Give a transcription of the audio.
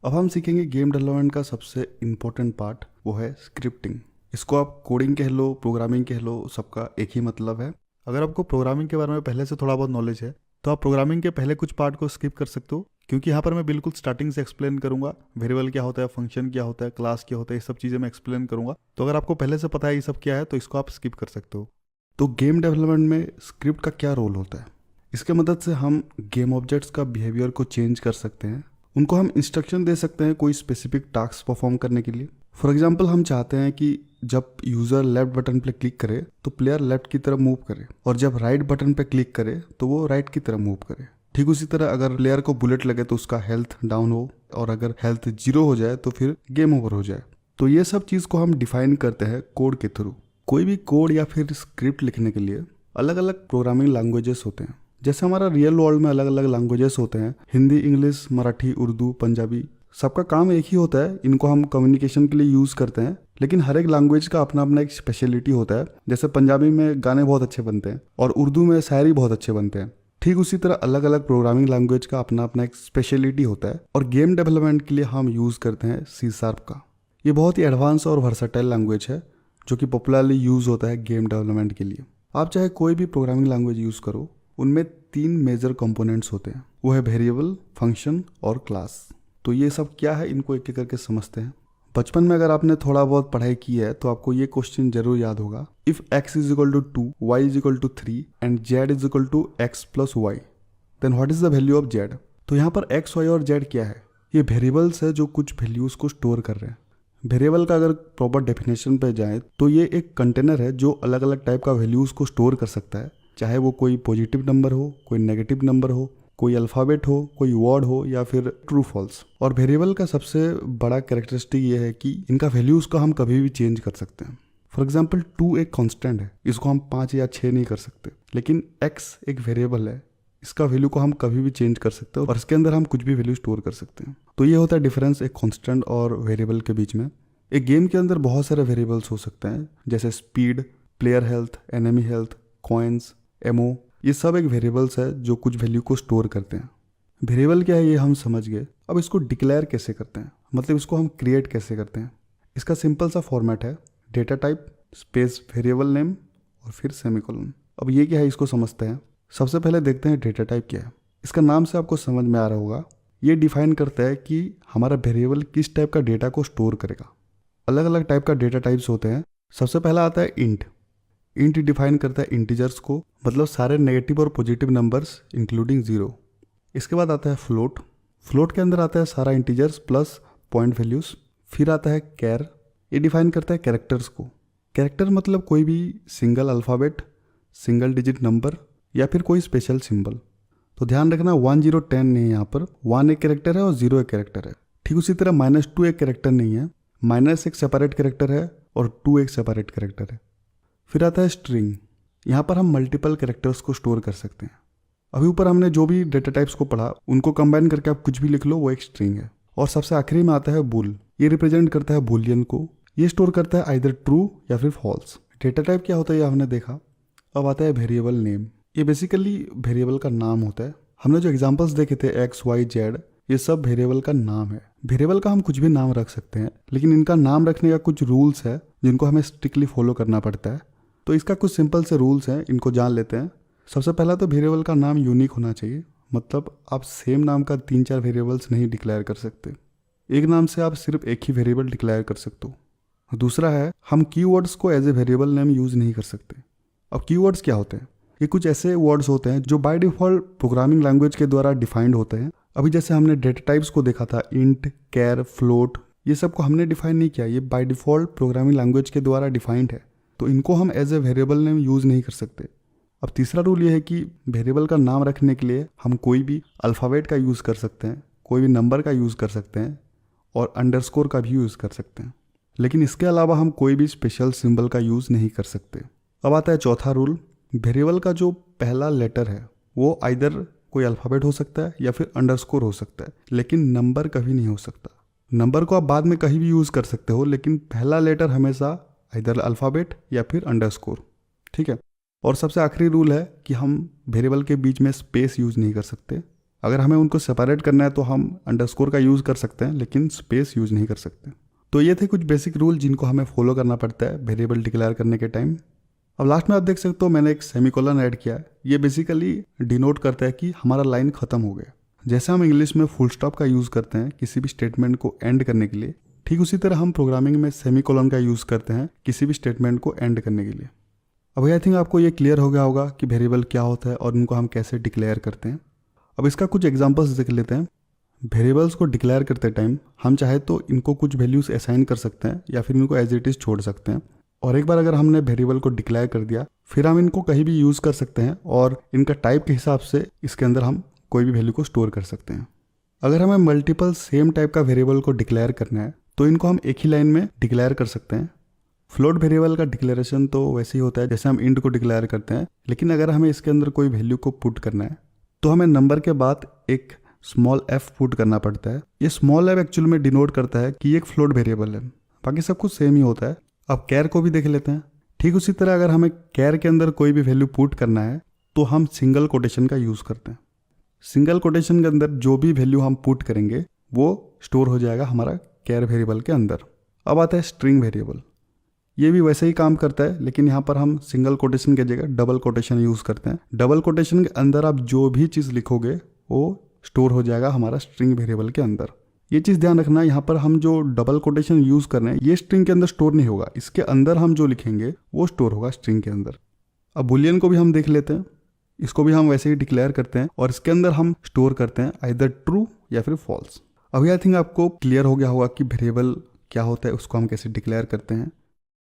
अब हम सीखेंगे गेम डेवलपमेंट का सबसे इम्पोर्टेंट पार्ट, वो है स्क्रिप्टिंग। इसको आप कोडिंग कह लो, प्रोग्रामिंग कह लो, सबका एक ही मतलब है। अगर आपको प्रोग्रामिंग के बारे में पहले से थोड़ा बहुत नॉलेज है तो आप प्रोग्रामिंग के पहले कुछ पार्ट को स्किप कर सकते हो, क्योंकि यहाँ पर मैं बिल्कुल स्टार्टिंग से एक्सप्लेन करूंगा। वेरिएबल क्या होता है, फंक्शन क्या होता है, क्लास क्या होता है, ये सब चीज़ें मैं एक्सप्लेन करूंगा। तो अगर आपको पहले से पता है ये सब क्या है तो इसको आप स्किप कर सकते हो। तो गेम डेवलपमेंट में स्क्रिप्ट का क्या रोल होता है? इसके मदद से हम गेम ऑब्जेक्ट्स का बिहेवियर को चेंज कर सकते हैं। उनको हम इंस्ट्रक्शन दे सकते हैं कोई स्पेसिफिक टास्क परफॉर्म करने के लिए। फॉर एग्जांपल, हम चाहते हैं कि जब यूज़र लेफ्ट बटन पर क्लिक करे तो प्लेयर लेफ्ट की तरफ मूव करे, और जब राइट बटन पर क्लिक करे तो वो राइट की तरफ मूव करे। ठीक उसी तरह अगर प्लेयर को बुलेट लगे तो उसका हेल्थ डाउन हो, और अगर हेल्थ 0 हो जाए तो फिर गेम ओवर हो जाए। तो ये सब चीज़ को हम डिफाइन करते हैं कोड के थ्रू। कोई भी कोड या फिर स्क्रिप्ट लिखने के लिए अलग अलग प्रोग्रामिंग लैंग्वेजेस होते हैं। जैसे हमारा रियल वर्ल्ड में अलग अलग लैंग्वेजेस होते हैं, हिंदी, इंग्लिश, मराठी, उर्दू, पंजाबी। सबका काम एक ही होता है, इनको हम कम्युनिकेशन के लिए यूज़ करते हैं। लेकिन हर एक लैंग्वेज का अपना अपना एक स्पेशलिटी होता है। जैसे पंजाबी में गाने बहुत अच्छे बनते हैं और उर्दू में शायरी बहुत अच्छे बनते हैं। ठीक उसी तरह अलग अलग प्रोग्रामिंग लैंग्वेज का अपना अपना एक स्पेशलिटी होता है। और गेम डेवलपमेंट के लिए हम यूज़ करते हैं C# का। ये बहुत ही एडवांस और वर्सटाइल लैंग्वेज है जो कि पॉपुलरली यूज़ होता है गेम डेवलपमेंट के लिए। आप चाहे कोई भी प्रोग्रामिंग लैंग्वेज यूज़ करो, उनमें 3 मेजर कंपोनेंट्स होते हैं। वो है वेरिएबल, फंक्शन और क्लास। तो ये सब क्या है, इनको एक एक करके समझते हैं। बचपन में अगर आपने थोड़ा बहुत पढ़ाई की है तो आपको ये क्वेश्चन जरूर याद होगा, if x is equal to 2, y is equal to 3 and z is equal to x plus Y, then what is the value of z। तो यहाँ पर x, y और z क्या है? ये वेरिएबल्स है जो कुछ वैल्यूज़ को स्टोर कर रहे हैं। वेरिएबल का अगर प्रॉपर डेफिनेशन पे जाए तो ये एक कंटेनर है जो अलग अलग टाइप का वैल्यूज़ को स्टोर कर सकता है, चाहे वो कोई पॉजिटिव नंबर हो, कोई नेगेटिव नंबर हो, कोई अल्फ़ाबेट हो, कोई वर्ड हो, या फिर ट्रू फॉल्स। और वेरिएबल का सबसे बड़ा कैरेक्टरिस्टिक ये है कि इनका वैल्यूज़ को हम कभी भी चेंज कर सकते हैं। फॉर एग्जाम्पल 2 एक कांस्टेंट है, इसको हम 5 या 6 नहीं कर सकते। लेकिन x एक वेरिएबल है, इसका वैल्यू को हम कभी भी चेंज कर सकते हैं और इसके अंदर हम कुछ भी वैल्यू स्टोर कर सकते हैं। तो ये होता है डिफरेंस एक कांस्टेंट और वेरिएबल के बीच में। एक गेम के अंदर बहुत सारे वेरिएबल्स हो सकते हैं, जैसे speed, player health, enemy health, coins, ammo. ये सब एक वेरिएबल्स है जो कुछ वैल्यू को स्टोर करते हैं। वेरिएबल क्या है ये हम समझ गए। अब इसको डिक्लेयर कैसे करते हैं, मतलब इसको हम क्रिएट कैसे करते हैं। इसका सिंपल सा फॉर्मेट है, data type space variable name और फिर सेमीकोलन। अब ये क्या है इसको समझते हैं। सबसे पहले देखते हैं डेटा टाइप क्या है। इसका नाम से आपको समझ में आ रहा होगा, ये डिफाइन करता है कि हमारा वेरिएबल किस टाइप का डेटा को स्टोर करेगा। अलग अलग टाइप का डेटा टाइप्स होते हैं। सबसे पहला आता है इंट। इंट डिफाइन करता है इंटीजर्स को, मतलब सारे नेगेटिव और पॉजिटिव नंबर्स इंक्लूडिंग 0। इसके बाद आता है फ्लोट। फ्लोट के अंदर आता है सारा इंटीजर्स प्लस पॉइंट वैल्यूज़। फिर आता है कैर, ये डिफाइन करता है कैरेक्टर्स को। कैरेक्टर मतलब कोई भी single alphabet, single digit number या फिर कोई स्पेशल सिंबल। तो ध्यान रखना 1 0 10 नहीं है, यहाँ पर 1 एक कैरेक्टर है और 0 एक कैरेक्टर है। ठीक उसी तरह -2 एक कैरेक्टर नहीं है, माइनस एक सेपरेट कैरेक्टर है और 2 एक सेपरेट कैरेक्टर है। फिर आता है स्ट्रिंग। यहाँ पर हम मल्टीपल कैरेक्टर्स को स्टोर कर सकते हैं। अभी ऊपर हमने जो भी डेटा टाइप्स को पढ़ा उनको कंबाइन करके आप कुछ भी लिख लो, वो एक स्ट्रिंग है। और सबसे आखिरी में आता है बुल। ये रिप्रेजेंट करता है बुलियन को। ये स्टोर करता है आइदर ट्रू या फिर फॉल्स। डेटा टाइप क्या होता है ये हमने देखा। अब आता है वेरिएबल नेम। ये बेसिकली वेरिएबल का नाम होता है। हमने जो एग्जाम्पल्स देखे थे x, y, z, ये सब वेरिएबल का नाम है। वेरिएबल का हम कुछ भी नाम रख सकते हैं, लेकिन इनका नाम रखने का कुछ रूल्स है जिनको हमें स्ट्रिक्टली फॉलो करना पड़ता है। तो इसका कुछ सिंपल से रूल्स हैं, इनको जान लेते हैं। सबसे पहला तो वेरिएबल का नाम यूनिक होना चाहिए, मतलब आप सेम नाम का 3-4 वेरिएबल्स नहीं डिक्लेयर कर सकते। एक नाम से आप सिर्फ एक ही वेरिएबल डिक्लेयर कर सकते हो। दूसरा है, हम कीवर्ड्स को as a variable name use नहीं कर सकते। अब कीवर्ड्स क्या होते हैं? ये कुछ ऐसे वर्ड्स होते हैं जो बाय डिफ़ॉल्ट प्रोग्रामिंग लैंग्वेज के द्वारा डिफाइंड होते हैं। अभी जैसे हमने डेटा टाइप्स को देखा था, इंट, कैर, फ्लोट, ये सब को हमने डिफाइन नहीं किया, ये बाय डिफ़ॉल्ट प्रोग्रामिंग लैंग्वेज के द्वारा डिफाइंड है। तो इनको हम as a variable name use नहीं कर सकते। अब तीसरा रूल ये है कि वेरिएबल का नाम रखने के लिए हम कोई भी अल्फ़ाबेट का यूज़ कर सकते हैं, कोई भी नंबर का यूज़ कर सकते हैं और अंडरस्कोर का भी यूज़ कर सकते हैं। लेकिन इसके अलावा हम कोई भी स्पेशल सिंबल का यूज़ नहीं कर सकते। अब आता है चौथा रूल। वेरिएबल का जो पहला लेटर है वो आइदर कोई अल्फ़ाबेट हो सकता है या फिर अंडरस्कोर हो सकता है, लेकिन नंबर कभी नहीं हो सकता। नंबर को आप बाद में कहीं भी यूज़ कर सकते हो, लेकिन पहला लेटर हमेशा आइदर अल्फ़ाबेट या फिर अंडरस्कोर। ठीक है। और सबसे आखिरी रूल है कि हम वेरिएबल के बीच में स्पेस यूज़ नहीं कर सकते। अगर हमें उनको सेपरेट करना है तो हम अंडरस्कोर का यूज़ कर सकते हैं, लेकिन स्पेस यूज़ नहीं कर सकते। तो ये थे कुछ बेसिक रूल जिनको हमें फॉलो करना पड़ता है वेरिएबल डिक्लेयर करने के टाइम। अब लास्ट में आप देख सकते हो मैंने एक सेमीकोलन ऐड किया है। ये बेसिकली डिनोट करता है कि हमारा लाइन ख़त्म हो गया। जैसे हम इंग्लिश में फुल स्टॉप का यूज़ करते हैं किसी भी स्टेटमेंट को एंड करने के लिए, ठीक उसी तरह हम प्रोग्रामिंग में सेमीकोलन का यूज़ करते हैं किसी भी स्टेटमेंट को एंड करने के लिए। अब आई थिंक आपको ये क्लियर हो गया होगा कि वेरिएबल क्या होता है और इनको हम कैसे डिक्लेयर करते हैं। अब इसका कुछ एग्जांपल्स देख लेते हैं। वेरिएबल्स को डिक्लेयर करते टाइम हम चाहे तो इनको कुछ वैल्यूज़ असाइन कर सकते हैं या फिर इनको एज इट इज़ छोड़ सकते हैं। और एक बार अगर हमने वेरिएबल को डिक्लेयर कर दिया फिर हम इनको कहीं भी यूज़ कर सकते हैं और इनका टाइप के हिसाब से इसके अंदर हम कोई भी वैल्यू को स्टोर कर सकते हैं। अगर हमें मल्टीपल सेम टाइप का वेरिएबल को डिक्लेयर करना है तो इनको हम एक ही लाइन में डिक्लेयर कर सकते हैं। फ्लोट वेरिएबल का डिक्लेरेशन तो वैसे ही होता है जैसे हम इंट को डिक्लेयर करते हैं, लेकिन अगर हमें इसके अंदर कोई वैल्यू को पुट करना है तो हमें नंबर के बाद एक स्मॉल एफ पुट करना पड़ता है। ये स्मॉल एफ एक्चुअली में डिनोट करता है कि ये एक फ्लोट वेरिएबल है, बाकी सब कुछ सेम ही होता है। अब कैर को भी देख लेते हैं। ठीक उसी तरह अगर हमें कैर के अंदर कोई भी वैल्यू पुट करना है तो हम सिंगल कोटेशन का यूज़ करते हैं। सिंगल कोटेशन के अंदर जो भी वैल्यू हम पुट करेंगे वो स्टोर हो जाएगा हमारा कैर वेरिएबल के अंदर। अब आता है स्ट्रिंग वेरिएबल। ये भी वैसे ही काम करता है, लेकिन यहाँ पर हम सिंगल कोटेशन की जगह डबल कोटेशन यूज़ करते हैं। डबल कोटेशन के अंदर आप जो भी चीज़ लिखोगे वो स्टोर हो जाएगा हमारा स्ट्रिंग वेरिएबल के अंदर। ये चीज़ ध्यान रखना, यहाँ पर हम जो डबल कोटेशन यूज़ कर रहे हैं ये स्ट्रिंग के अंदर स्टोर नहीं होगा, इसके अंदर हम जो लिखेंगे वो स्टोर होगा स्ट्रिंग के अंदर। अब बुलियन को भी हम देख लेते हैं। इसको भी हम वैसे ही डिक्लेयर करते हैं और इसके अंदर हम स्टोर करते हैं आइदर ट्रू या फिर फॉल्स। अभी आई थिंक आपको क्लियर हो गया होगा कि वेरिएबल क्या होता है, उसको हम कैसे डिक्लेयर करते हैं।